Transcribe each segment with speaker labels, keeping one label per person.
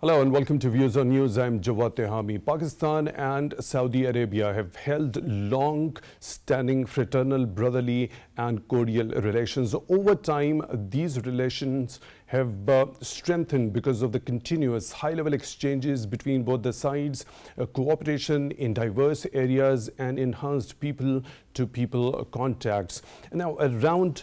Speaker 1: Hello and welcome to Views on News. I'm Jawad Tehami. Pakistan and Saudi Arabia have held long-standing fraternal, brotherly and cordial relations. Over time, these relations have strengthened because of the continuous high-level exchanges between both the sides, cooperation in diverse areas and enhanced people-to-people contacts. Now, around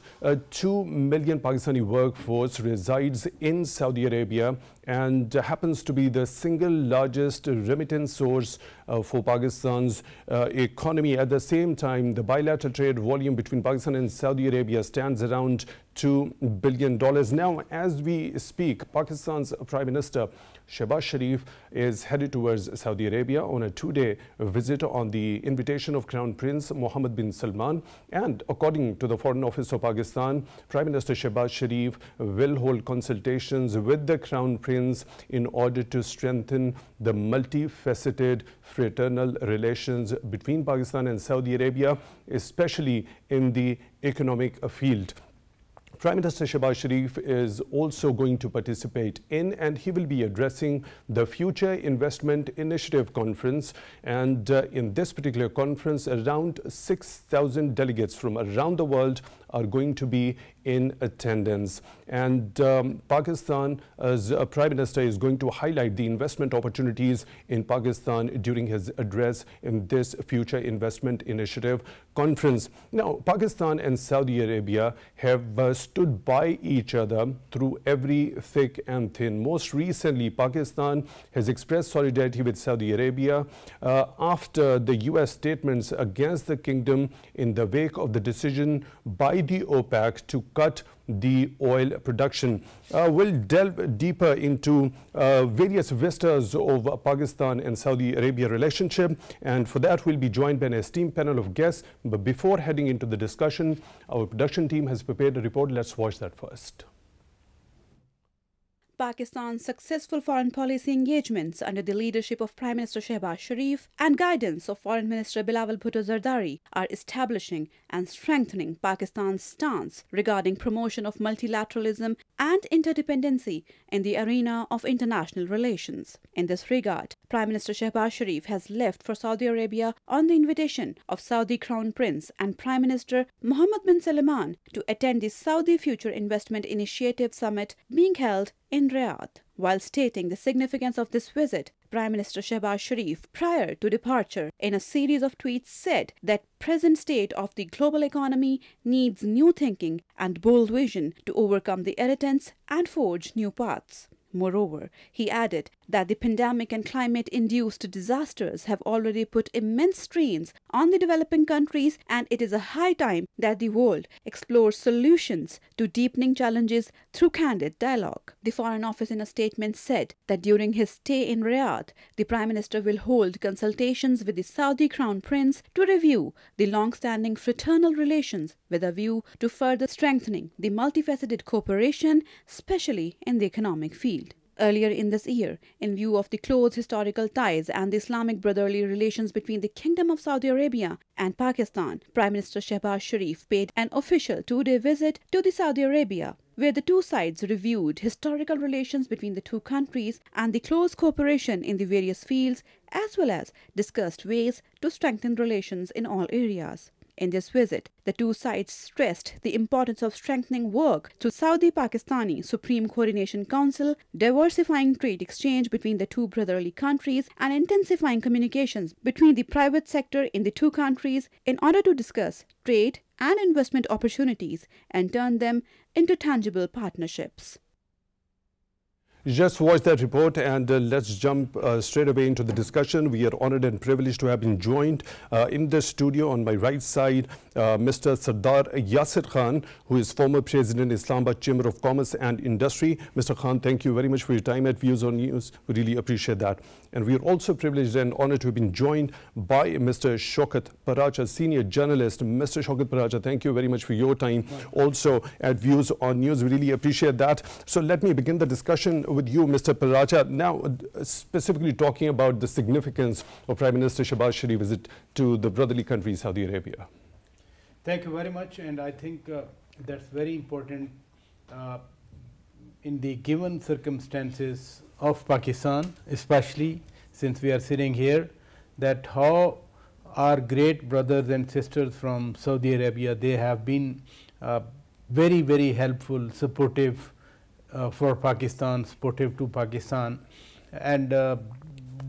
Speaker 1: 2 million Pakistani workforce resides in Saudi Arabia and happens to be the single largest remittance source for Pakistan's economy. At the same time, the bilateral trade volume between Pakistan and Saudi Arabia stands around $2 billion. Now, as we speak, Pakistan's Prime Minister Shehbaz Sharif is headed towards Saudi Arabia on a two-day visit on the invitation of Crown Prince Mohammed bin Salman. And according to the Foreign Office of Pakistan, Prime Minister Shehbaz Sharif will hold consultations with the Crown Prince in order to strengthen the multifaceted fraternal relations between Pakistan and Saudi Arabia, especially in the economic field. Prime Minister Shehbaz Sharif is also going to participate in and he will be addressing the Future Investment Initiative Conference. And in this particular conference, around 6,000 delegates from around the world are going to be in attendance. And Pakistan's Prime Minister is going to highlight the investment opportunities in Pakistan during his address in this Future Investment Initiative Conference. Now, Pakistan and Saudi Arabia have stood by each other through every thick and thin. Most recently, Pakistan has expressed solidarity with Saudi Arabia after the U.S. statements against the kingdom in the wake of the decision by the OPEC to cut the oil production. We'll delve deeper into various vistas of Pakistan and Saudi Arabia relationship, and for that we'll be joined by an esteemed panel of guests. But before heading into the discussion, our production team has prepared a report. Let's watch that first.
Speaker 2: Pakistan's successful foreign policy engagements under the leadership of Prime Minister Shehbaz Sharif and guidance of Foreign Minister Bilawal Bhutto Zardari are establishing and strengthening Pakistan's stance regarding promotion of multilateralism and interdependency in the arena of international relations. In this regard, Prime Minister Shehbaz Sharif has left for Saudi Arabia on the invitation of Saudi Crown Prince and Prime Minister Mohammed bin Salman to attend the Saudi Future Investment Initiative Summit being held in Riyadh. While stating the significance of this visit, Prime Minister Shehbaz Sharif, prior to departure, in a series of tweets said that present state of the global economy needs new thinking and bold vision to overcome the irritants and forge new paths. Moreover, he added that the pandemic and climate-induced disasters have already put immense strains on the developing countries, and it is a high time that the world explores solutions to deepening challenges through candid dialogue. The Foreign Office in a statement said that during his stay in Riyadh, the Prime Minister will hold consultations with the Saudi Crown Prince to review the long-standing fraternal relations with a view to further strengthening the multifaceted cooperation, especially in the economic field. Earlier in this year, in view of the close historical ties and the Islamic brotherly relations between the Kingdom of Saudi Arabia and Pakistan, Prime Minister Shehbaz Sharif paid an official two-day visit to the Saudi Arabia, where the two sides reviewed historical relations between the two countries and the close cooperation in the various fields, as well as discussed ways to strengthen relations in all areas. In this visit, the two sides stressed the importance of strengthening work through Saudi-Pakistani Supreme Coordination Council, diversifying trade exchange between the two brotherly countries, and intensifying communications between the private sector in the two countries in order to discuss trade and investment opportunities and turn them into tangible partnerships.
Speaker 1: Just watch that report and let's jump straight away into the discussion. We are honored and privileged to have been joined in the studio on my right side, Mr. Sardar Yasir Khan, who is former President, Islamabad Chamber of Commerce and Industry. Mr. Khan, thank you very much for your time at Views on News. We really appreciate that. And we are also privileged and honored to have been joined by Mr. Shaukat, Paracha, senior journalist. Mr. Shaukat Paracha, thank you very much for your time also at Views on News. We really appreciate that. So let me begin the discussion with you, Mr. Paracha. Now, specifically talking about the significance of Prime Minister Shehbaz Sharif's visit to the brotherly country, Saudi Arabia.
Speaker 3: Thank you very much, and I think that's very important in the given circumstances of Pakistan, especially since we are sitting here, that how our great brothers and sisters from Saudi Arabia, they have been very, very helpful, supportive for Pakistan, supportive to Pakistan, and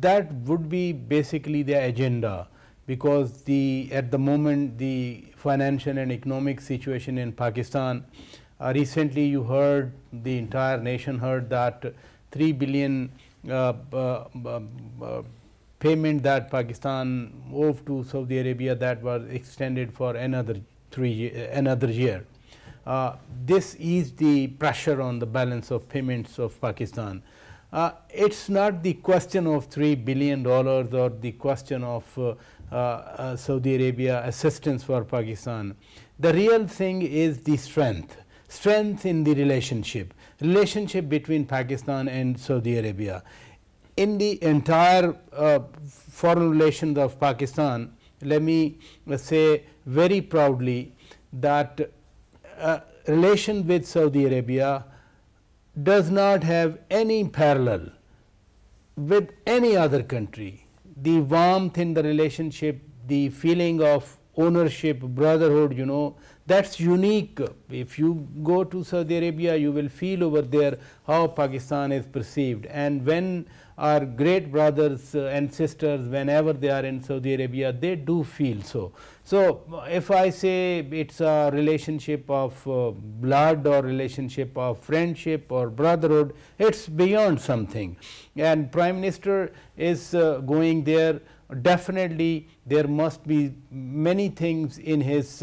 Speaker 3: that would be basically the agenda, because at the moment the financial and economic situation in Pakistan, recently you heard, the entire nation heard that 3 billion payment that Pakistan owed to Saudi Arabia, that was extended for another year. This is the pressure on the balance of payments of Pakistan. It's not the question of $3 billion or the question of Saudi Arabia assistance for Pakistan. The real thing is the strength in the relationship between Pakistan and Saudi Arabia. In the entire foreign relations of Pakistan, let me say very proudly that relation with Saudi Arabia does not have any parallel with any other country. The warmth in the relationship, the feeling of ownership, brotherhood, you know, that's unique. If you go to Saudi Arabia, you will feel over there how Pakistan is perceived. And when our great brothers and sisters, whenever they are in Saudi Arabia, they do feel so. So if I say it's a relationship of blood or relationship of friendship or brotherhood, it's beyond something. And Prime Minister is going there. Definitely there must be many things in his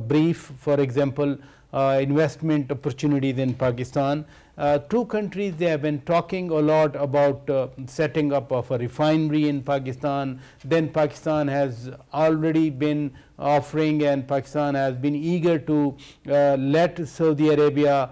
Speaker 3: brief, for example, investment opportunities in Pakistan. Two countries, they have been talking a lot about setting up of a refinery in Pakistan. Then Pakistan has already been offering, and Pakistan has been eager to let Saudi Arabia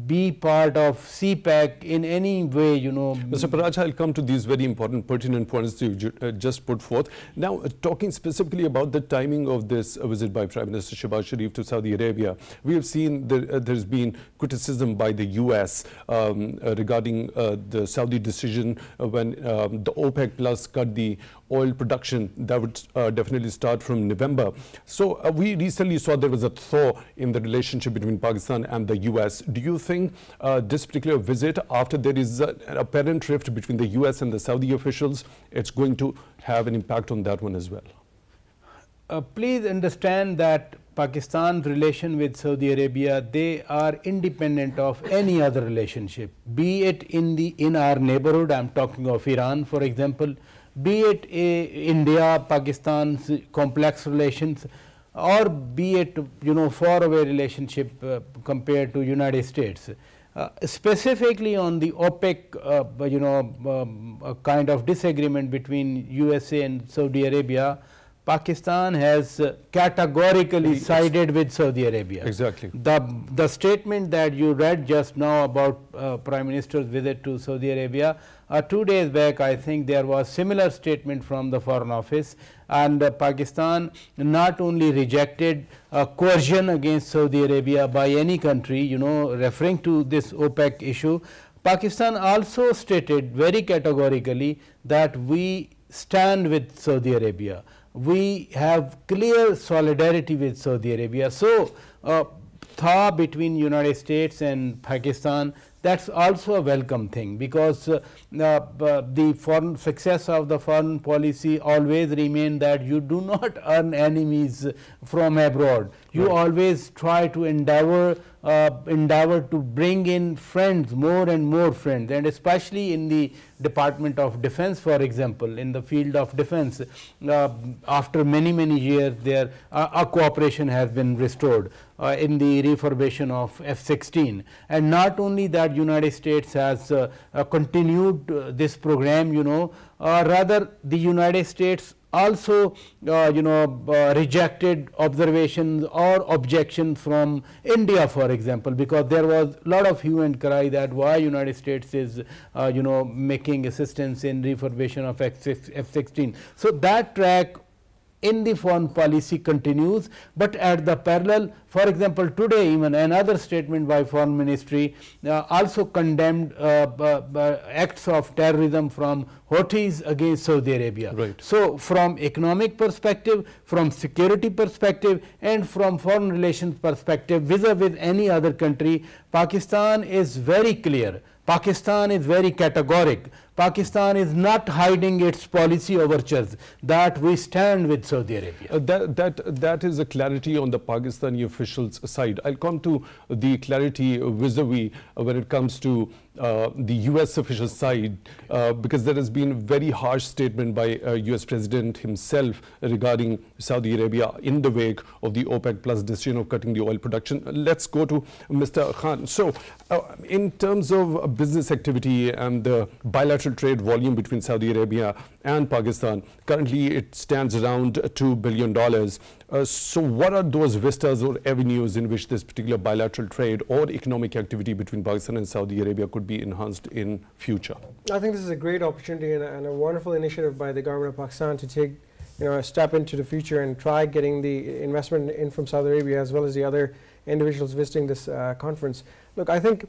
Speaker 3: be part of CPEC in any way, you know.
Speaker 1: Mr. Paracha, I'll come to these very important pertinent points you just put forth. Now, talking specifically about the timing of this visit by Prime Minister Shehbaz Sharif to Saudi Arabia, we have seen there's been criticism by the US regarding the Saudi decision when the OPEC Plus cut the oil production that would definitely start from November. So we recently saw there was a thaw in the relationship between Pakistan and the US. Do you think this particular visit, after there is an apparent rift between the US and the Saudi officials, it's going to have an impact on that one as well?
Speaker 3: Please understand that Pakistan's relation with Saudi Arabia, they are independent of any other relationship, be it in our neighborhood. I'm talking of Iran, for example, be it India, Pakistan's complex relations, or be it, you know, far away relationship compared to United States. Specifically on the OPEC, a kind of disagreement between USA and Saudi Arabia, Pakistan has categorically sided with Saudi Arabia.
Speaker 1: Exactly.
Speaker 3: The statement that you read just now about Prime Minister's visit to Saudi Arabia, 2 days back I think there was similar statement from the Foreign Office, and Pakistan not only rejected coercion against Saudi Arabia by any country, you know, referring to this OPEC issue, Pakistan also stated very categorically that we stand with Saudi Arabia. We have clear solidarity with Saudi Arabia. So, thaw between United States and Pakistan, that's also a welcome thing, because the foreign success of the foreign policy always remain that you do not earn enemies from abroad. You always try to endeavor to bring in friends, more and more friends, and especially in the Department of Defense, for example, in the field of defense, after many years there a cooperation has been restored in the refurbishment of F-16. And not only that, United States has continued this program, you know, rather the United States also rejected observations or objections from India, for example, because there was a lot of hue and cry that why United States is making assistance in refurbishment of F-16. So that track in the foreign policy continues, but at the parallel, for example, today even another statement by foreign ministry also condemned acts of terrorism from Houthis against Saudi Arabia.
Speaker 1: Right.
Speaker 3: So from economic perspective, from security perspective, and from foreign relations perspective vis-a-vis any other country, Pakistan is very clear. Pakistan is very categoric. Pakistan is not hiding its policy overtures that we stand with Saudi Arabia.
Speaker 1: That is a clarity on the Pakistani officials' side. I'll come to the clarity vis-a-vis when it comes to the US official side, because there has been very harsh statement by US President himself regarding Saudi Arabia in the wake of the OPEC plus decision of cutting the oil production. Let's go to Mr. Khan. So in terms of business activity and the bilateral trade volume between Saudi Arabia and Pakistan, currently it stands around $2 billion. So what are those vistas or avenues in which this particular bilateral trade or economic activity between Pakistan and Saudi Arabia could be enhanced in future?
Speaker 4: I think this is a great opportunity and a wonderful initiative by the government of Pakistan to take a step into the future and try getting the investment in from Saudi Arabia as well as the other individuals visiting this conference. Look, I think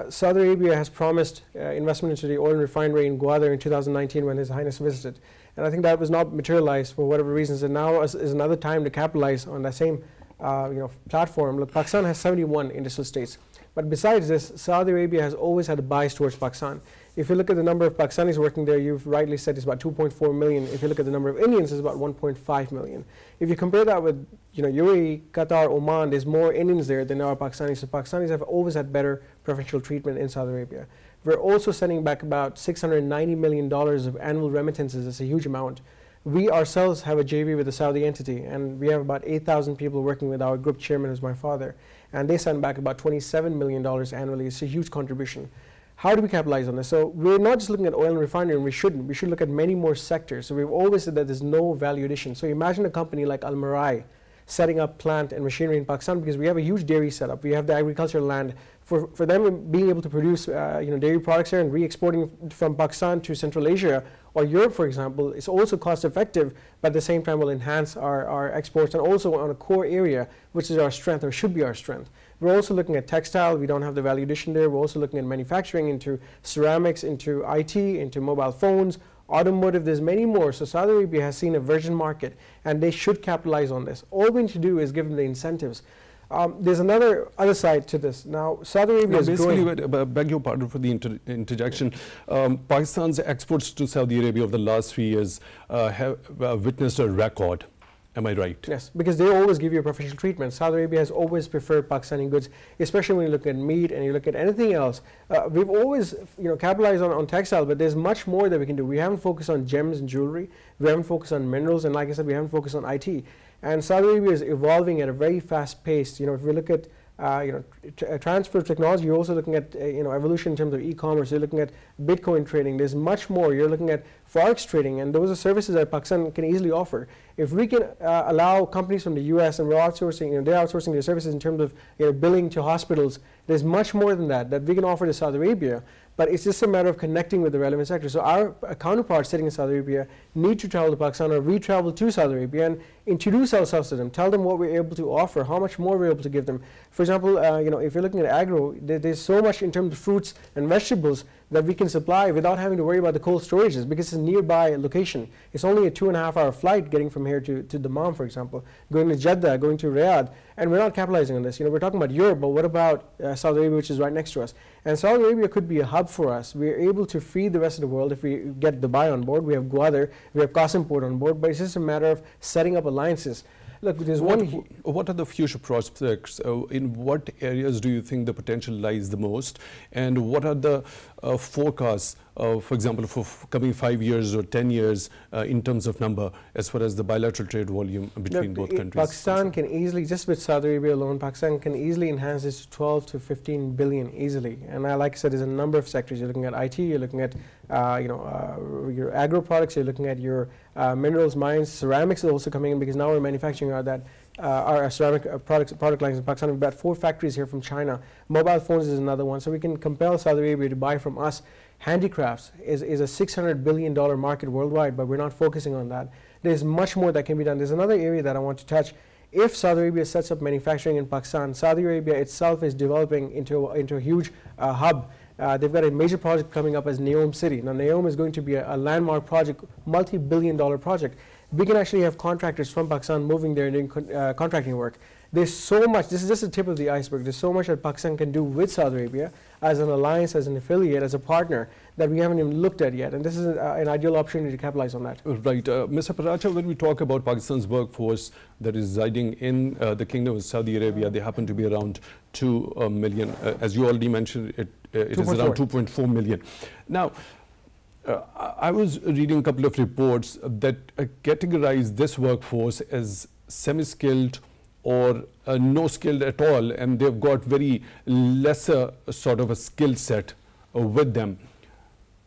Speaker 4: Saudi Arabia has promised investment into the oil refinery in Gwadar in 2019 when His Highness visited. And I think that was not materialized for whatever reasons, and now is another time to capitalize on that same platform. Look, Pakistan has 71 industrial states. But besides this, Saudi Arabia has always had a bias towards Pakistan. If you look at the number of Pakistanis working there, you've rightly said it's about 2.4 million. If you look at the number of Indians, it's about 1.5 million. If you compare that with UAE, Qatar, Oman, there's more Indians there than there are Pakistanis. So Pakistanis have always had better preferential treatment in Saudi Arabia. We're also sending back about $690 million of annual remittances. It's a huge amount. We ourselves have a JV with the Saudi entity, and we have about 8,000 people working with our group chairman, who's my father. And they send back about $27 million annually. It's a huge contribution. How do we capitalize on this? So we're not just looking at oil and refinery, and we shouldn't. We should look at many more sectors. So we've always said that there's no value addition. So imagine a company like Al Marai setting up plant and machinery in Pakistan, because we have a huge dairy setup. We have the agricultural land. For them being able to produce dairy products here and re-exporting from Pakistan to Central Asia or Europe, for example, is also cost effective, but at the same time will enhance our exports and also on a core area, which is our strength or should be our strength. We're also looking at textile. We don't have the value addition there. We're also looking at manufacturing, into ceramics, into IT, into mobile phones, automotive. There's many more. So Saudi Arabia has seen a virgin market, and they should capitalize on this. All we need to do is give them the incentives. There's another other side to this. Now, Saudi Arabia is growing.
Speaker 1: Beg your pardon for the interjection. Pakistan's exports to Saudi Arabia over the last 3 years have witnessed a record. Am I right?
Speaker 4: Yes, because they always give you a preferential treatment. Saudi Arabia has always preferred Pakistani goods, especially when you look at meat and you look at anything else. We've always capitalized on textile, but there's much more that we can do. We haven't focused on gems and jewelry. We haven't focused on minerals, and like I said, we haven't focused on IT. And Saudi Arabia is evolving at a very fast pace. If we look at transfer of technology, you're also looking at evolution in terms of e-commerce. You're looking at Bitcoin trading. There's much more. You're looking at forex trading, and those are services that Pakistan can easily offer. If we can allow companies from the U.S. and we're outsourcing, they're outsourcing their services in terms of billing to hospitals, there's much more than that we can offer to Saudi Arabia. But it's just a matter of connecting with the relevant sectors. So our counterparts sitting in Saudi Arabia need to travel to Pakistan, or we travel to Saudi Arabia and introduce ourselves to them, tell them what we're able to offer, how much more we're able to give them. For example, if you're looking at agro, there's so much in terms of fruits and vegetables that we can supply without having to worry about the cold storages, because it's a nearby location. It's only a 2.5-hour flight getting from here to Dammam, for example, going to Jeddah, going to Riyadh, and we're not capitalizing on this. We're talking about Europe, but what about Saudi Arabia, which is right next to us? And Saudi Arabia could be a hub for us. We're able to feed the rest of the world if we get Dubai on board. We have Gwadar, we have Qasimport on board, but it's just a matter of setting up alliances. Look, there's
Speaker 1: what are the future prospects? In what areas do you think the potential lies the most? And what are the forecasts, for example, for coming 5 years or 10 years in terms of number, as far as the bilateral trade volume between both countries?
Speaker 4: Pakistan can easily, just with Saudi Arabia alone, Pakistan can easily enhance this to 12 to 15 billion easily. And like I said, there's a number of sectors. You're looking at IT, you're looking at your agro products, you're looking at your minerals, mines, ceramics is also coming in, because now we're manufacturing that. our ceramic product lines in Pakistan. We've got 4 factories here from China. Mobile phones is another one. So we can compel Saudi Arabia to buy from us. Handicrafts is a $600 billion market worldwide, but we're not focusing on that. There's much more that can be done. There's another area that I want to touch. If Saudi Arabia sets up manufacturing in Pakistan, Saudi Arabia itself is developing into a huge hub. They've got a major project coming up as Neom City. Now, Neom is going to be a landmark project, multi-billion-dollar project. We can actually have contractors from Pakistan moving there and doing contracting work. There's so much, this is just the tip of the iceberg, there's so much that Pakistan can do with Saudi Arabia as an alliance, as an affiliate, as a partner that we haven't even looked at yet, and this is an ideal opportunity to capitalize on that.
Speaker 1: Right. Mr. Paracha, when we talk about Pakistan's workforce that is residing in the Kingdom of Saudi Arabia, they happen to be around 2 million. As you already mentioned, it is around 2.4 million. Now, I was reading a couple of reports that categorize this workforce as semi-skilled or no skilled at all, and they've got very lesser sort of a skill set with them.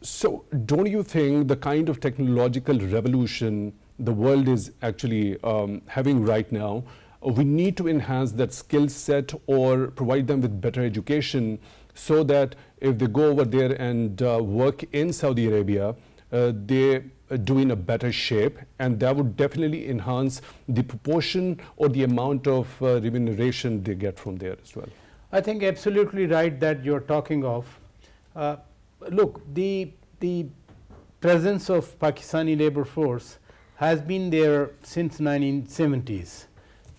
Speaker 1: So don't you think the kind of technological revolution the world is actually having right now, we need to enhance that skill set or provide them with better education so that if they go over there and work in Saudi Arabia, they do in a better shape, and that would definitely enhance the proportion or the amount of remuneration they get from there as well?
Speaker 3: I think absolutely right that you're talking of. Look, the presence of Pakistani labor force has been there since 1970s,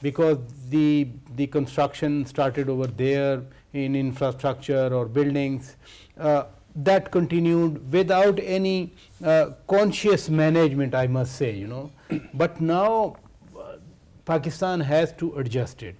Speaker 3: because the construction started over there in infrastructure or buildings. That continued without any conscious management, I must say, you know. But now Pakistan has to adjust it.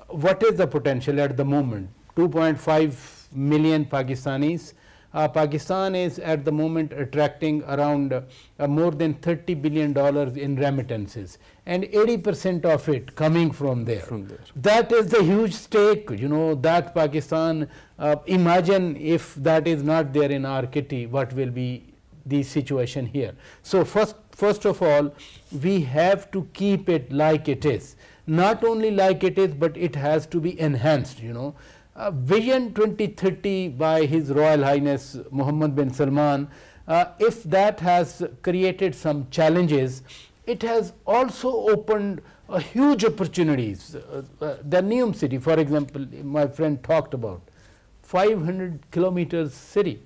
Speaker 3: What is the potential at the moment? 2.5 million Pakistanis. Pakistan is at the moment attracting around more than $30 billion in remittances, and 80% of it coming from there. That is the huge stake, you know, that Pakistan, imagine if that is not there in our kitty, what will be the situation here. So first of all, we have to keep it like it is. Not only like it is, but it has to be enhanced, you know. Vision 2030 by His Royal Highness Mohammed bin Salman, if that has created some challenges, it has also opened huge opportunities. The Neom city, for example, my friend talked about, 500 kilometers city,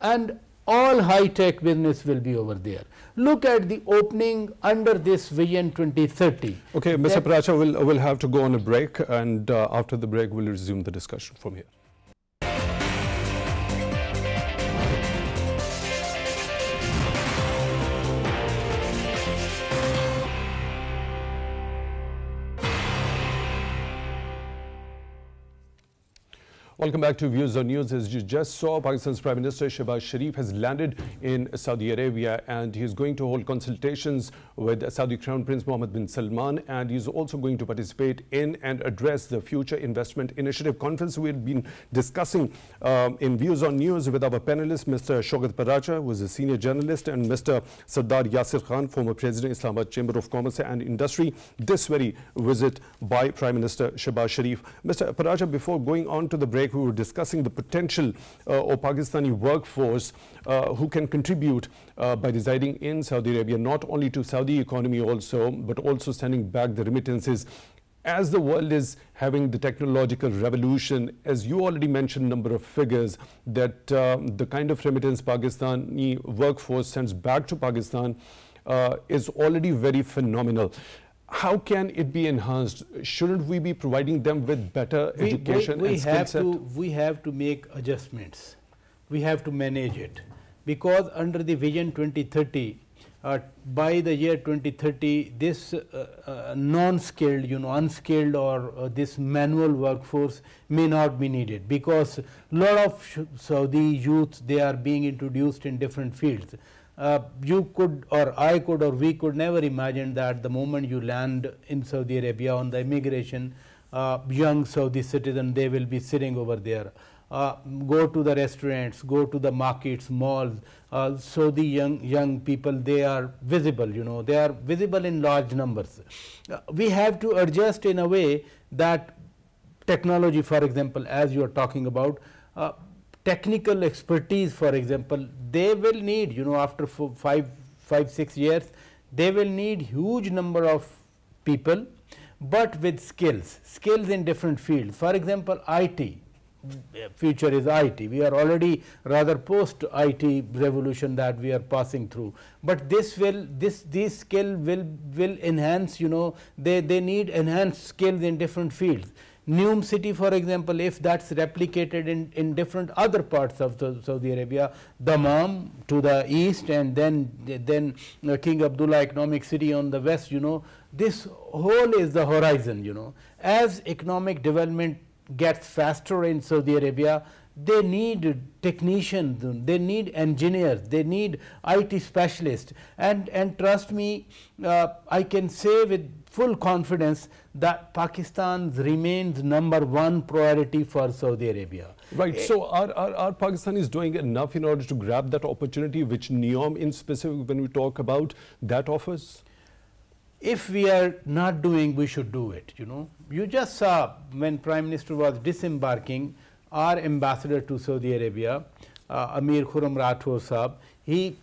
Speaker 3: and all high-tech business will be over there. Look at the opening under this Vision 2030.
Speaker 1: Okay, Mr. Paracha, we'll have to go on a break, and after the break, we'll resume the discussion from here. Welcome back to Views on News. As you just saw, Pakistan's Prime Minister Shehbaz Sharif has landed in Saudi Arabia, and he is going to hold consultations with Saudi Crown Prince Mohammed bin Salman, and he is also going to participate in and address the Future Investment Initiative Conference. We have been discussing in Views on News with our panelists, Mr. Shaukat Paracha, who is a senior journalist, and Mr. Sardar Yasir Khan, former president, Islamabad Chamber of Commerce and Industry, this very visit by Prime Minister Shehbaz Sharif. Mr. Paracha, before going on to the break, we were discussing the potential of Pakistani workforce who can contribute by residing in Saudi Arabia, not only to Saudi economy also, but also sending back the remittances. As the world is having the technological revolution, as you already mentioned, number of figures, that the kind of remittance Pakistani workforce sends back to Pakistan is already very phenomenal. How can it be enhanced? Shouldn't we be providing them with better education and skill set?
Speaker 3: We have to make adjustments. We have to manage it, because under the Vision 2030, by the year 2030, this non-skilled, you know, unskilled or this manual workforce may not be needed, because a lot of Saudi youths, they are being introduced in different fields. You could, or I could, or we could never imagine that the moment you land in Saudi Arabia on the immigration, young Saudi citizen, they will be sitting over there. go to the restaurants, go to the markets, malls. So the young people, they are visible, they are visible in large numbers. We have to adjust in a way that technology, for example, as you are talking about, technical expertise, for example, they will need, after 5-6 years, they will need huge number of people, but with skills in different fields. For example, IT, future is IT. We are already rather post IT revolution that we are passing through, but these skills will enhance, they need enhanced skills in different fields. Neom city, for example, if that's replicated in different other parts of Saudi Arabia, Dammam to the east, and then King Abdullah economic city on the west, this whole is the horizon. As economic development gets faster in Saudi Arabia, they need technicians, they need engineers, they need IT specialists, and trust me, I can say with full confidence that Pakistan remains #1 priority for Saudi Arabia.
Speaker 1: Right. So are Pakistanis doing enough in order to grab that opportunity which NEOM in specific, when we talk about, that offers?
Speaker 3: If we are not doing, we should do it. You just saw when Prime Minister was disembarking, our ambassador to Saudi Arabia, Amir Khurram Rathore Sahab, he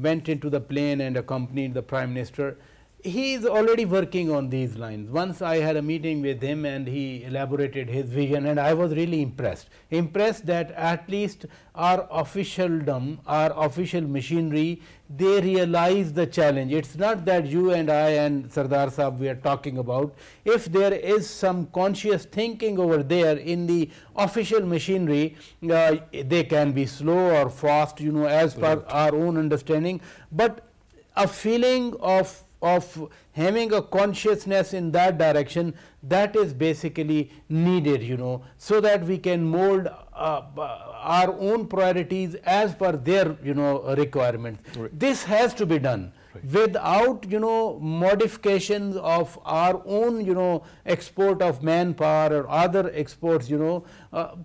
Speaker 3: went into the plane and accompanied the Prime Minister. He is already working on these lines. Once I had a meeting with him and he elaborated his vision, and I was really impressed that at least our officialdom, our official machinery, they realize the challenge. It's not that you and I and Sardar Sahab we are talking about. If there is some conscious thinking over there in the official machinery, they can be slow or fast, as per our own understanding, but a feeling of having a consciousness in that direction, that is basically needed, so that we can mold our own priorities as per their, requirements.
Speaker 1: Right.
Speaker 3: This has to be done. Right. Without, modifications of our own, export of manpower or other exports,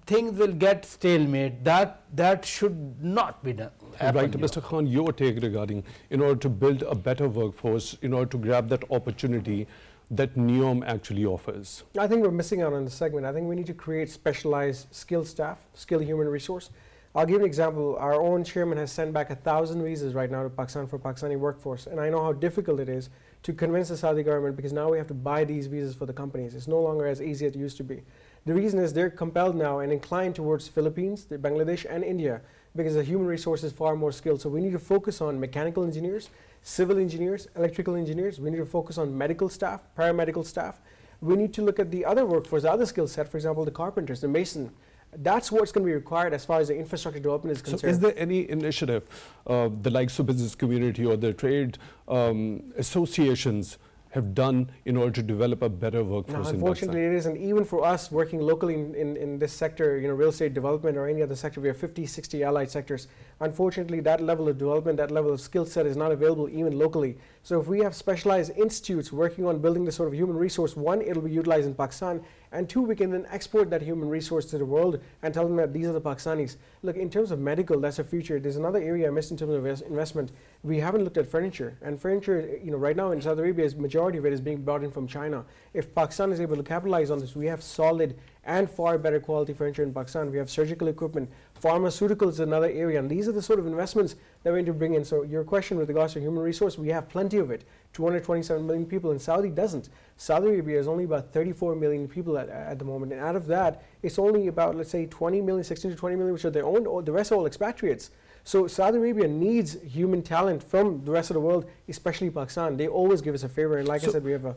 Speaker 3: things will get stalemate. That should not be done.
Speaker 1: Right, Mr. Khan, your take regarding, in order to build a better workforce, in order to grab that opportunity that NEOM actually offers?
Speaker 4: I think we're missing out on the segment. I think we need to create specialized skilled staff, skilled human resource. I'll give an example. Our own chairman has sent back 1,000 visas right now to Pakistan for Pakistani workforce, and I know how difficult it is to convince the Saudi government, because now we have to buy these visas for the companies. It's no longer as easy as it used to be. The reason is they're compelled now and inclined towards Philippines, Bangladesh, and India, because the human resource is far more skilled. So we need to focus on mechanical engineers, civil engineers, electrical engineers. We need to focus on medical staff, paramedical staff. We need to look at the other workforce, the other skill set, for example, the carpenters, the mason. That's what's going to be required as far as the infrastructure development is concerned.
Speaker 1: So is there any initiative, the likes of business community or the trade associations have done in order to develop a better workforce?
Speaker 4: Unfortunately, it isn't. Even for us working locally in this sector, real estate development or any other sector, we have 50, 60 allied sectors. Unfortunately, that level of development, that level of skill set is not available even locally. So if we have specialized institutes working on building this sort of human resource, one, it'll be utilized in Pakistan, and two, we can then export that human resource to the world and tell them that these are the Pakistanis. Look, in terms of medical, that's a future. There's another area I missed in terms of investment. We haven't looked at furniture, and furniture, right now in Saudi Arabia, majority of it is being brought in from China. If Pakistan is able to capitalize on this, we have solid and far better quality furniture in Pakistan. We have surgical equipment. Pharmaceuticals is another area, and these are the sort of investments that we need to bring in. So your question with regards to human resource, we have plenty of it. 227 million people, and Saudi doesn't. Saudi Arabia is only about 34 million people at the moment, and out of that, it's only about, let's say, 20 million, 16 to 20 million, which are their own, the rest are all expatriates. So Saudi Arabia needs human talent from the rest of the world, especially Pakistan. They always give us a favor, and like I said, we have a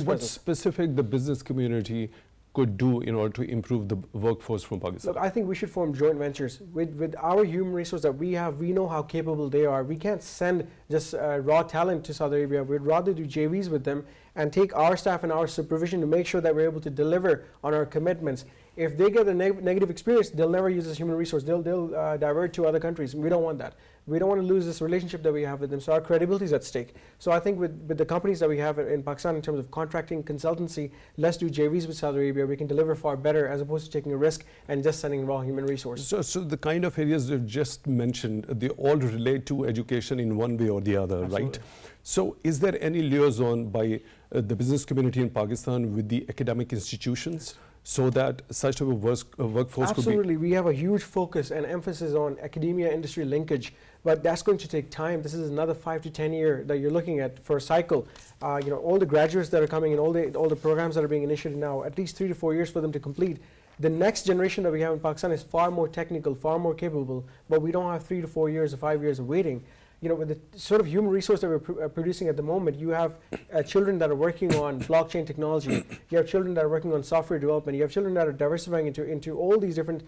Speaker 1: what's specific the business community could do in order to improve the workforce from Pakistan?
Speaker 4: Look, I think we should form joint ventures. With our human resource that we have, we know how capable they are. We can't send just raw talent to Saudi Arabia. We'd rather do JVs with them and take our staff and our supervision to make sure that we're able to deliver on our commitments. If they get a negative experience, they'll never use this human resource. They'll divert to other countries. We don't want that. We don't want to lose this relationship that we have with them. So our credibility is at stake. So I think with the companies that we have in Pakistan in terms of contracting, consultancy, let's do JVs with Saudi Arabia. We can deliver far better as opposed to taking a risk and just sending raw human resources.
Speaker 1: So the kind of areas you just mentioned, they all relate to education in one way or the other,
Speaker 4: Absolutely.
Speaker 1: right? So is there any liaison by the business community in Pakistan with the academic institutions so that such a workforce could be?
Speaker 4: Absolutely. We have a huge focus and emphasis on academia-industry linkage, but that's going to take time. This is another 5 to 10 year that you're looking at for a cycle. All the graduates that are coming in, all the programs that are being initiated now, at least 3 to 4 years for them to complete. The next generation that we have in Pakistan is far more technical, far more capable, but we don't have 3 to 4 years or 5 years of waiting. With the sort of human resource that we're producing at the moment, you have children that are working on blockchain technology, you have children that are working on software development, you have children that are diversifying into all these different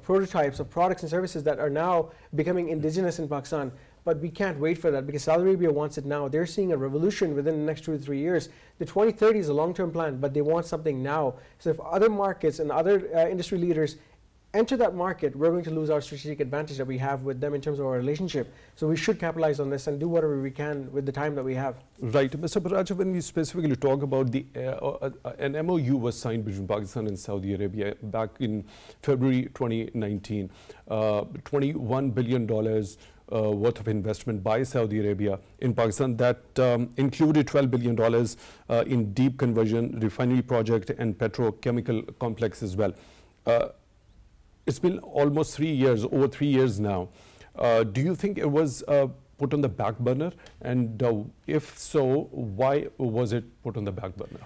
Speaker 4: prototypes of products and services that are now becoming indigenous in Pakistan. But we can't wait for that because Saudi Arabia wants it now. They're seeing a revolution within the next 2 to 3 years. The 2030 is a long-term plan, but they want something now. So if other markets and other industry leaders enter that market, we're going to lose our strategic advantage that we have with them in terms of our relationship. So we should capitalize on this and do whatever we can with the time that we have.
Speaker 1: Right. Mr. Paracha, when we specifically talk about an MOU was signed between Pakistan and Saudi Arabia back in February 2019, $21 billion worth of investment by Saudi Arabia in Pakistan that included $12 billion in deep conversion, refinery project and petrochemical complex as well. It's been almost 3 years, over 3 years now. Do you think it was put on the back burner? And if so, why was it put on the back burner?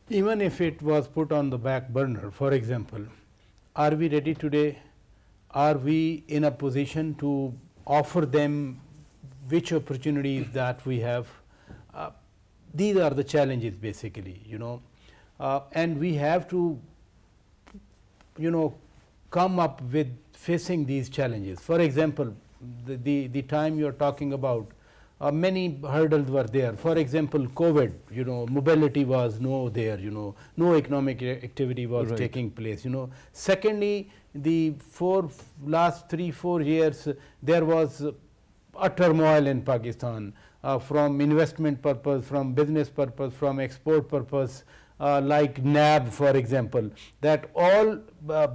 Speaker 3: Even if it was put on the back burner, for example, are we ready today? Are we in a position to offer them which opportunities that we have? These are the challenges basically, and we have to, come up with facing these challenges. For example, the time you are talking about, many hurdles were there. For example, COVID, mobility was there, no economic activity was
Speaker 1: right.
Speaker 3: taking place, Secondly, the last 3-4 years, there was a turmoil in Pakistan from investment purpose, from business purpose, from export purpose. Like NAB, for example, that all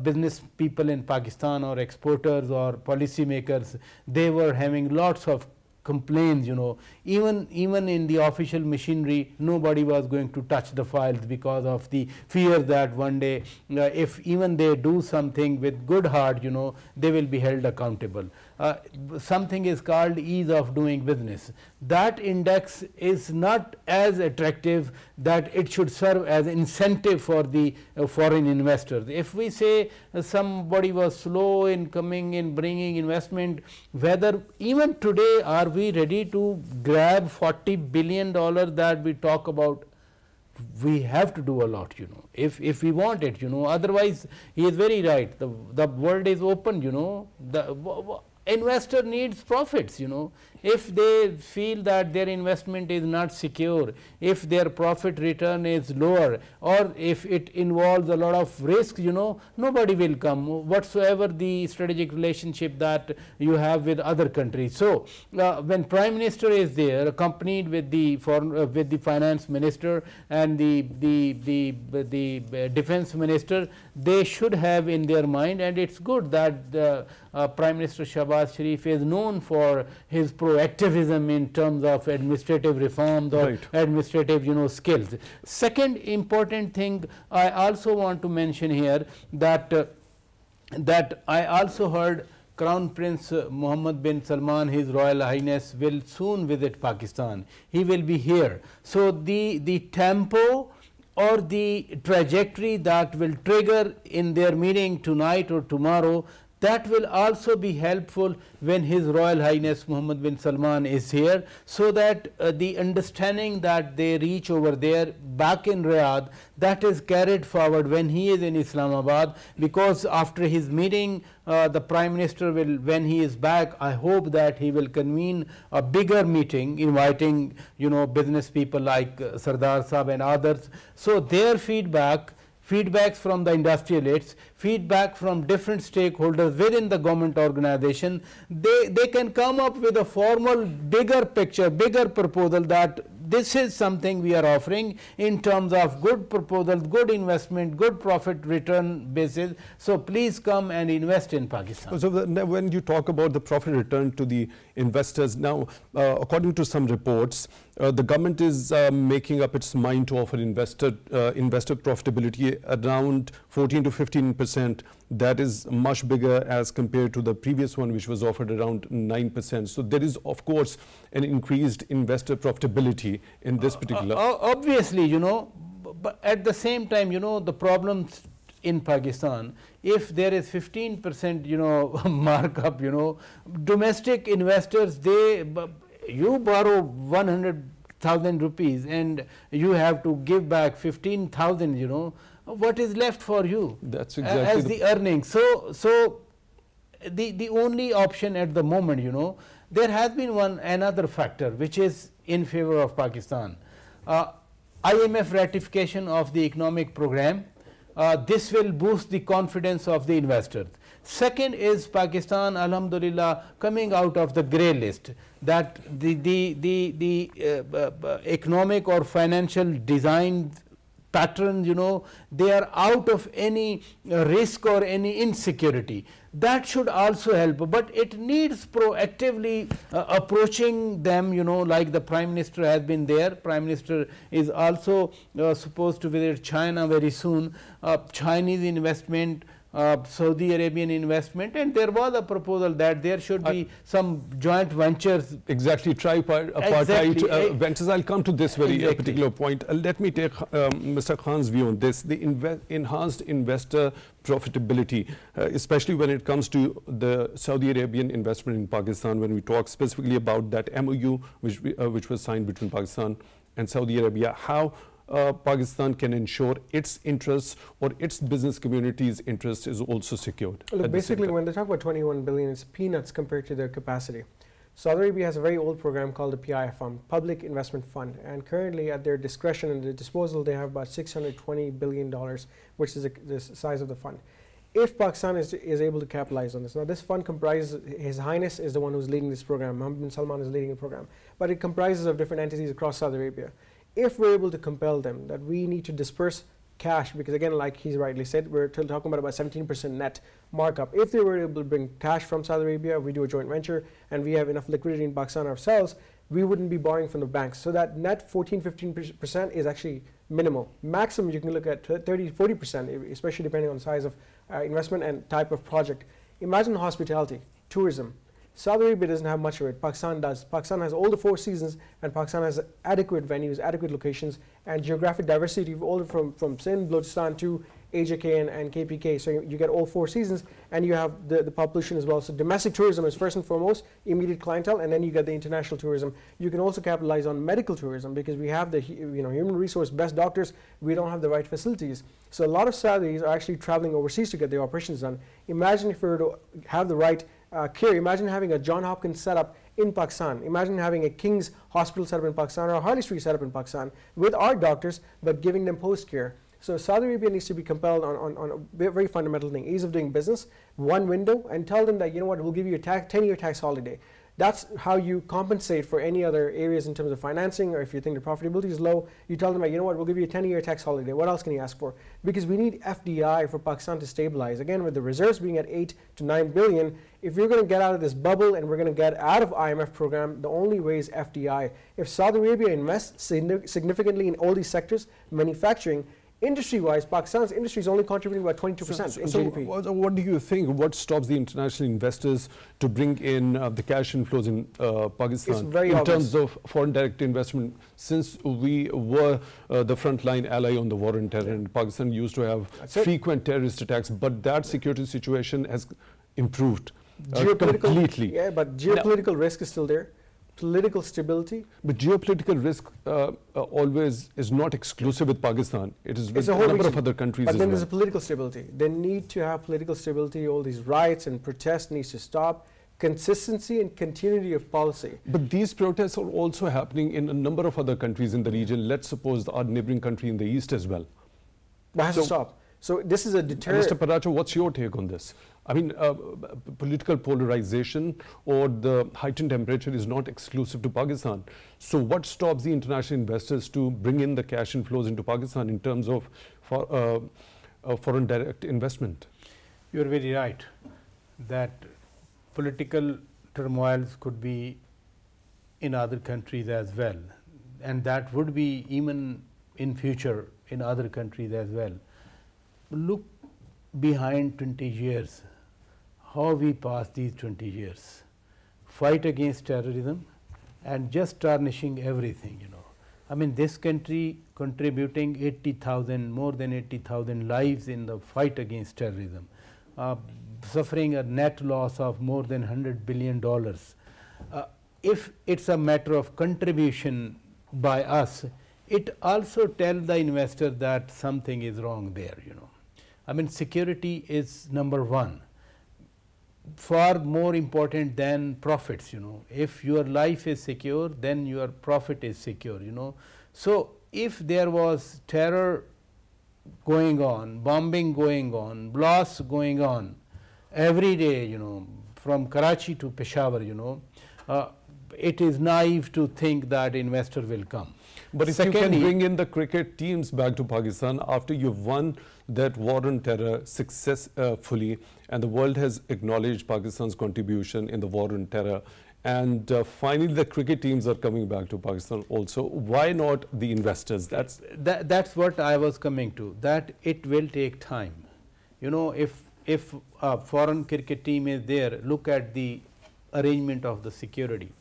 Speaker 3: business people in Pakistan or exporters or policymakers, they were having lots of complaints, even in the official machinery, nobody was going to touch the files because of the fear that one day, if even they do something with good heart, they will be held accountable. Something is called ease of doing business. That index is not as attractive that it should serve as incentive for the foreign investors. If we say somebody was slow in coming in bringing investment, whether even today are we ready to grab $40 billion that we talk about? We have to do a lot, if we want it, otherwise he is very right. The world is open, the investor needs profits, if they feel that their investment is not secure, if their profit return is lower, or if it involves a lot of risk, nobody will come, whatsoever the strategic relationship that you have with other countries. So when Prime Minister is there, accompanied with the finance minister and the defense minister, they should have in their mind, and it's good that Prime Minister Shahbaz Sharif is known for his proactivism in terms of administrative reforms or
Speaker 1: right.
Speaker 3: administrative skills. Second important thing I also want to mention here, that I also heard Crown Prince Mohammed bin Salman, His Royal Highness, will soon visit Pakistan. He will be here. So the tempo or the trajectory that will trigger in their meeting tonight or tomorrow, that will also be helpful when His Royal Highness Mohammed bin Salman is here, so that the understanding that they reach over there back in Riyadh, that is carried forward when he is in Islamabad, because after his meeting the Prime Minister will, when he is back, I hope that he will convene a bigger meeting inviting business people like Sardar Sahab and others, so their feedback feedbacks from the industrialists, feedback from different stakeholders within the government organization, they can come up with a formal bigger picture, bigger proposal that this is something we are offering in terms of good proposals, good investment, good profit return basis. So please come and invest in Pakistan.
Speaker 1: So when you talk about the profit return to the investors, now according to some reports, the government is making up its mind to offer investor profitability around 14 to 15%. That is much bigger as compared to the previous one, which was offered around 9%. So there is, of course, an increased investor profitability in this particular.
Speaker 3: Obviously, you know, but at the same time, you know, the problems in Pakistan, if there is 15%, you know, markup, you know, domestic investors, you borrow 100,000 rupees and you have to give back 15,000, you know, what is left for you?
Speaker 1: That's exactly
Speaker 3: as the earnings. So the only option at the moment, you know, there has been another factor which is in favor of Pakistan. IMF ratification of the economic program. This will boost the confidence of the investors. Second is Pakistan, alhamdulillah, coming out of the grey list, that the economic or financial design pattern, you know, they are out of any risk or any insecurity. That should also help, but it needs proactively approaching them, you know, like the Prime Minister has been there. Prime Minister is also supposed to visit China very soon. Chinese investment, Saudi Arabian investment, and there was a proposal that there should be some joint ventures.
Speaker 1: Exactly, tripartite ventures. I'll come to this very particular point. Let me take Mr. Khan's view on this. The enhanced investor profitability, especially when it comes to the Saudi Arabian investment in Pakistan, when we talk specifically about that MOU which was signed between Pakistan and Saudi Arabia, how Pakistan can ensure its interests or its business community's interest is also secured.
Speaker 4: Look, basically, when they talk about 21 billion, it's peanuts compared to their capacity. Saudi Arabia has a very old program called the PIF Fund, Public Investment Fund, and currently at their discretion and their disposal, they have about $620 billion, which is the size of the fund. If Pakistan is able to capitalize on this, now this fund comprises, His Highness is the one who's leading this program, Mohammed bin Salman is leading the program, but it comprises of different entities across Saudi Arabia. If we're able to compel them that we need to disperse cash, because again, like he's rightly said, we're talking about 17% net markup. If they were able to bring cash from Saudi Arabia, we do a joint venture, and we have enough liquidity in Pakistan ourselves, we wouldn't be borrowing from the banks. So that net 14-15% is actually minimal. Maximum, you can look at 30-40%, especially depending on the size of investment and type of project. Imagine hospitality, tourism. Saudi Arabia doesn't have much of it. Pakistan does. Pakistan has all the 4 seasons, and Pakistan has adequate venues, adequate locations, and geographic diversity all from Sindh, Balochistan to AJK and KPK. So you get all 4 seasons, and you have the population as well. So domestic tourism is first and foremost, immediate clientele, and then you get the international tourism. You can also capitalize on medical tourism because we have the human resource, best doctors. We don't have the right facilities. So a lot of Saudis are actually traveling overseas to get their operations done. Imagine if we were to have the right care. Imagine having a John Hopkins setup in Pakistan. Imagine having a King's Hospital setup in Pakistan or a Harley Street setup in Pakistan with our doctors, but giving them post-care. So Saudi Arabia needs to be compelled on a very fundamental thing, ease of doing business, one window, and tell them that, you know what, we'll give you a 10-year tax holiday. That's how you compensate for any other areas in terms of financing, or if you think the profitability is low, you tell them, you know what, we'll give you a 10-year tax holiday. What else can you ask for? Because we need FDI for Pakistan to stabilize. Again, with the reserves being at 8 to 9 billion, if we're going to get out of this bubble and we're going to get out of IMF program, the only way is FDI. If Saudi Arabia invests significantly in all these sectors, manufacturing, industry-wise, Pakistan's industry is only contributing about 22% in GDP.
Speaker 1: What do you think? What stops the international investors to bring in the cash inflows in Pakistan in terms of foreign direct investment? Since we were the frontline ally on the war on terror, and Pakistan used to have frequent terrorist attacks, but that security situation has improved completely.
Speaker 4: Yeah, but geopolitical risk is still there. Political stability.
Speaker 1: But geopolitical risk always is not exclusive with Pakistan. It is with a number of other countries as well.
Speaker 4: But then there's a political stability. They need to have political stability. All these riots and protests needs to stop. Consistency and continuity of policy.
Speaker 1: But these protests are also happening in a number of other countries in the region. Let's suppose our neighboring country in the east as well.
Speaker 4: But it has to stop. So this is a deterrent.
Speaker 1: Mr. Paracha, what's your take on this? I mean, political polarization or the heightened temperature is not exclusive to Pakistan. So what stops the international investors to bring in the cash inflows into Pakistan in terms of foreign direct investment?
Speaker 3: You're very right that political turmoils could be in other countries as well, and that would be even in future in other countries as well. Look behind 20 years, how we passed these 20 years. Fight against terrorism and just tarnishing everything, you know. I mean, this country contributing 80,000, more than 80,000 lives in the fight against terrorism, suffering a net loss of more than $100 billion. If it's a matter of contribution by us, it also tells the investor that something is wrong there, you know. I mean, security is number one, far more important than profits, you know. If your life is secure, then your profit is secure, you know. So if there was terror going on, bombing going on, blasts going on every day, you know, from Karachi to Peshawar, you know, it is naive to think that investor will come.
Speaker 1: But if you can bring in the cricket teams back to Pakistan after you've won that war on terror successfully, and the world has acknowledged Pakistan's contribution in the war on terror, and finally the cricket teams are coming back to Pakistan also, why not the investors?
Speaker 3: That's what I was coming to, that it will take time. You know, if a foreign cricket team is there, look at the arrangement of the security.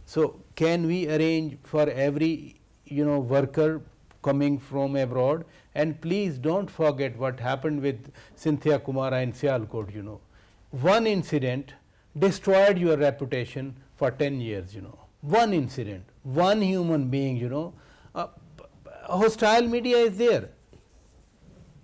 Speaker 3: So can we arrange for every, you know, worker coming from abroad? And please don't forget what happened with Cynthia Kumara in Sialkot, you know. One incident destroyed your reputation for 10 years, you know. One incident, one human being, you know. Hostile media is there.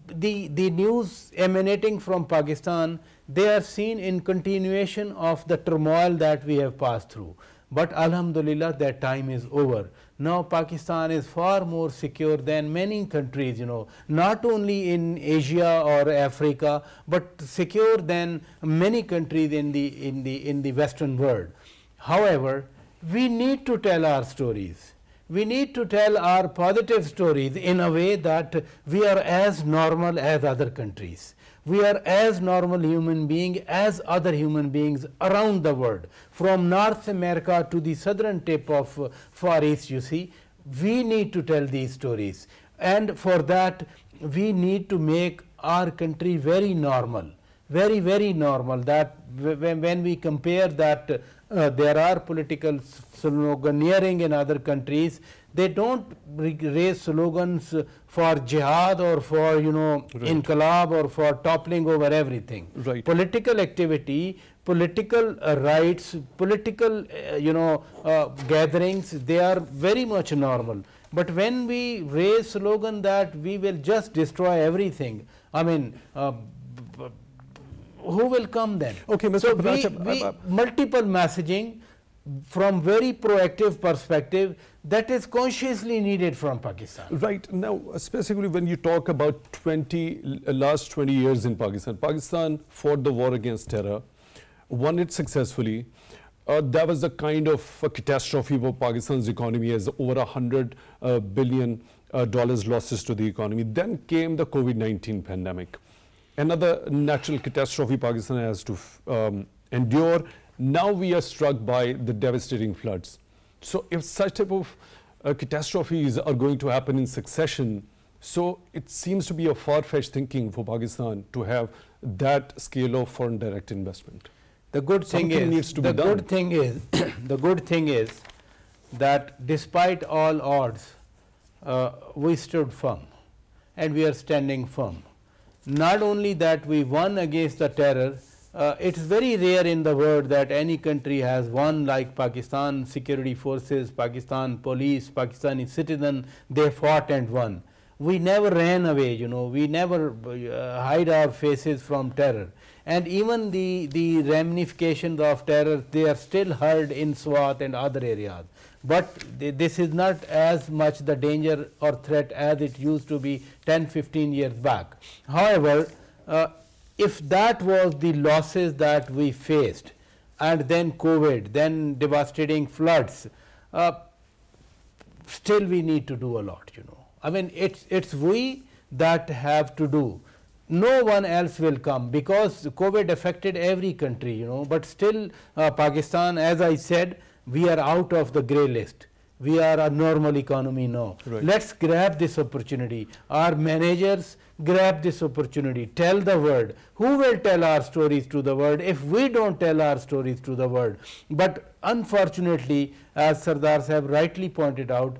Speaker 3: The news emanating from Pakistan, they are seen in continuation of the turmoil that we have passed through. But alhamdulillah, that time is over. Now Pakistan is far more secure than many countries, you know, not only in Asia or Africa, but secure than many countries in the Western world. However, we need to tell our stories. We need to tell our positive stories in a way that we are as normal as other countries. We are as normal human beings as other human beings around the world. From North America to the southern tip of Far East, you see, we need to tell these stories. And for that, we need to make our country very normal, very, very normal. That when we compare that there are political sloganeering in other countries, they don't raise slogans for jihad or for, you know, inqilab or for toppling over everything.
Speaker 1: Right.
Speaker 3: Political activity, political rights, political, you know, gatherings, they are very much normal. But when we raise slogan that we will just destroy everything, I mean, who will come then?
Speaker 1: Okay, Mr.
Speaker 3: So
Speaker 1: Paracha,
Speaker 3: multiple messaging from very proactive perspective that is consciously needed from Pakistan.
Speaker 1: Right. Now, specifically when you talk about last 20 years in Pakistan, Pakistan fought the war against terror, won it successfully. That was the kind of a catastrophe for Pakistan's economy, as over $100 billion losses to the economy. Then came the COVID-19 pandemic. Another natural catastrophe Pakistan has to endure. Now we are struck by the devastating floods. So if such type of catastrophes are going to happen in succession, so it seems to be a far-fetched thinking for Pakistan to have that scale of foreign direct investment.
Speaker 3: The good thing is, the good thing is that despite all odds, we stood firm, and we are standing firm. Not only that we won against the terror, it is very rare in the world that any country has won like Pakistan security forces, Pakistan police, Pakistani citizen, they fought and won. We never ran away, you know, we never hide our faces from terror. and even the ramifications of terror, they are still heard in Swat and other areas. But this is not as much the danger or threat as it used to be 10-15 years back. However, if that was the losses that we faced, and then COVID, then devastating floods, still we need to do a lot, you know. I mean, it's we that have to do. No one else will come, because COVID affected every country, you know, but still Pakistan, as I said, we are out of the grey list. We are a normal economy now.
Speaker 1: Right.
Speaker 3: Let's grab this opportunity. Our managers grab this opportunity. Tell the world. Who will tell our stories to the world if we don't tell our stories to the world? But unfortunately, as Sardar have rightly pointed out,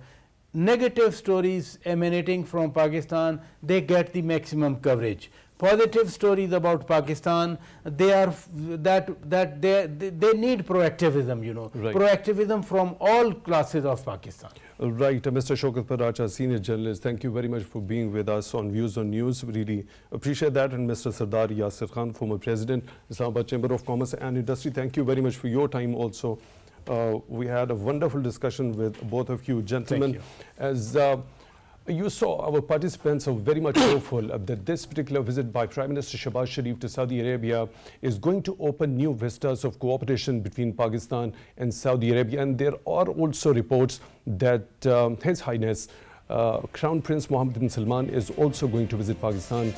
Speaker 3: negative stories emanating from Pakistan, they get the maximum coverage. Positive stories about Pakistan, they are they need proactivism, you know,
Speaker 1: right.
Speaker 3: Proactivism from all classes of Pakistan.
Speaker 1: Right, Mr. Shaukat Paracha, senior journalist, thank you very much for being with us on Views on News. Really appreciate that. And Mr. Sardar Yasir Khan, former president, Islamabad Chamber of Commerce and Industry, thank you very much for your time also. We had a wonderful discussion with both of you gentlemen.
Speaker 3: Thank you.
Speaker 1: As you saw, our participants are very much hopeful that this particular visit by Prime Minister Shehbaz Sharif to Saudi Arabia is going to open new vistas of cooperation between Pakistan and Saudi Arabia. And there are also reports that His Highness Crown Prince Mohammed bin Salman is also going to visit Pakistan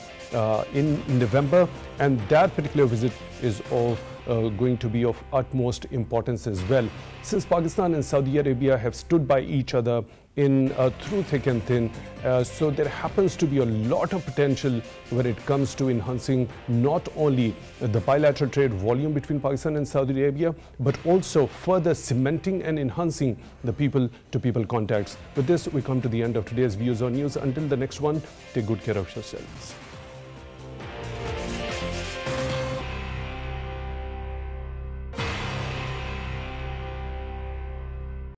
Speaker 1: in November, and that particular visit is going to be of utmost importance as well, since Pakistan and Saudi Arabia have stood by each other in through thick and thin. So there happens to be a lot of potential when it comes to enhancing not only the bilateral trade volume between Pakistan and Saudi Arabia, but also further cementing and enhancing the people-to-people contacts. With this, we come to the end of today's Views on News. Until the next one, take good care of yourselves.